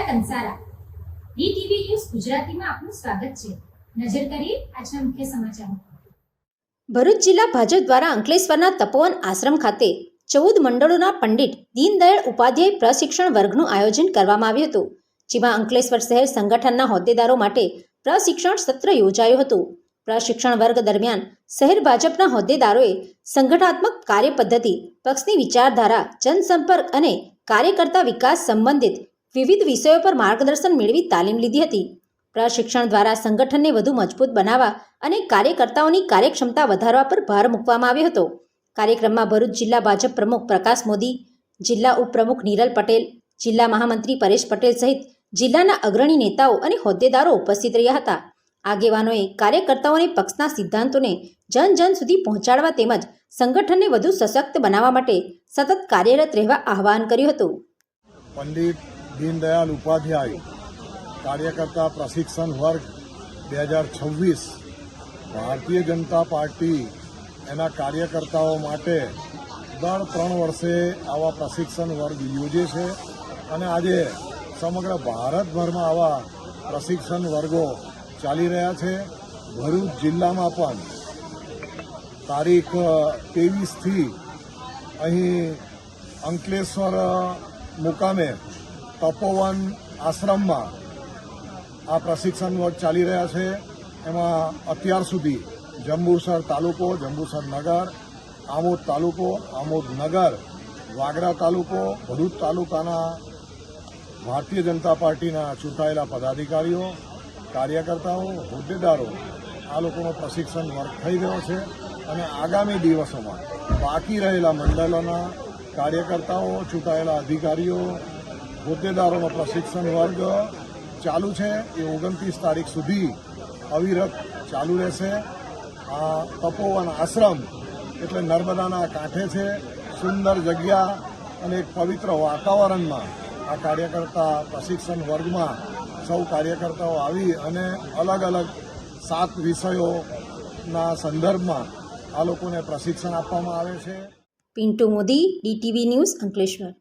Kansara DTV news ગુજરાતીમાં આપનું સ્વાગત છે। નજર કરીએ આજના મુખ્ય સમાચારો। ભરૂચ જિલ્લા ભાજપ દ્વારા અંકલેશ્વરના તપોવન આશ્રમ ખાતે 14 મંડળોના પંડિત દીનદયાળ ઉપાધ્યાય પ્રશિક્ષણ વર્ગનું આયોજન કરવામાં આવ્યું હતું, જેમાં અંકલેશ્વર શહેર સંગઠનના હોદ્દેદારો માટે પ્રશિક્ષણ સત્ર યોજાયું હતું। પ્રશિક્ષણ વર્ગ દરમિયાન શહેર ભાજપના હોદ્દેદારોએ સંગઠનાત્મક કાર્યપદ્ધતિ, પક્ષની વિચારધારા, જનસંપર્ક અને કાર્યકર્તા વિકાસ સંબંધિત વિવિધ વિષયો પર માર્ગદર્શન મેળવી તાલીમ લીધી હતી। પ્રશિક્ષણ દ્વારા સંગઠનને વધુ મજબૂત બનાવવા અને કાર્યકર્તાઓની કાર્યક્ષમતા વધારવા પર ભાર મૂકવામાં આવ્યો હતો। કાર્યક્રમમાં ભરૂચ જિલ્લા ભાજપ પ્રમુખ પ્રકાશ મોદી, જિલ્લા ઉપપ્રમુખ નીરલ પટેલ, જિલ્લા મહામંત્રી પરેશ પટેલ સહિત જિલ્લાના અગ્રણી નેતાઓ અને હોદ્દેદારો ઉપસ્થિત રહ્યા હતા। આગેવાનોએ કાર્યકર્તાઓને પક્ષના સિદ્ધાંતોને જન જન સુધી પહોંચાડવા તેમજ સંગઠનને વધુ સશક્ત બનાવવા માટે સતત કાર્યરત રહેવા આહવાન કર્યું હતું। પંડિત દીનદયાળ ઉપાધ્યાય કાર્યકર્તા પ્રશિક્ષણ વર્ગ 2026 ભારતીય જનતા પાર્ટી એના કાર્યકર્તાઓ માટે દર 3 વર્ષે આવા પ્રશિક્ષણ વર્ગ યોજે છે અને આજે સમગ્ર ભારતભરમાં આવા પ્રશિક્ષણ વર્ગો ચાલી રહ્યા છે। ભરૂચ જિલ્લામાં પણ તારીખ 23થી અહીં અંકલેશ્વર મુકામે તપોવન આશ્રમમાં આ પ્રશિક્ષણ વર્ગ ચાલી રહ્યા છે। એમાં અત્યાર સુધી જંબુસર તાલુકો, જંબુસર નગર, આમોદ તાલુકો, આમોદ નગર, વાગરા તાલુકો, ભરૂચ તાલુકાના ભારતીય જનતા પાર્ટીના ચૂંટાયેલા પદાધિકારીઓ, કાર્યકર્તાઓ, હોદ્દેદારો આ લોકોનો પ્રશિક્ષણ વર્ગ થઈ ગયો છે અને આગામી દિવસોમાં બાકી રહેલા મંડળોના કાર્યકર્તાઓ, ચૂંટાયેલા અધિકારીઓ, હોદ્દેદારોનો પ્રશિક્ષણ વર્ગ ચાલુ છે। એ 29 તારીખ સુધી અવિરત ચાલુ રહેશે। આ તપોવન આશ્રમ એટલે નર્મદાના કાંઠે છે, સુંદર જગ્યા અને એક પવિત્ર વાતાવરણમાં આ કાર્યકર્તા પ્રશિક્ષણ વર્ગમાં સૌ કાર્યકર્તાઓ આવી અને અલગ અલગ 7 વિષયોના સંદર્ભમાં આ લોકોને પ્રશિક્ષણ આપવામાં આવે છે। Pintu Modi, DTV news, Ankleshwar.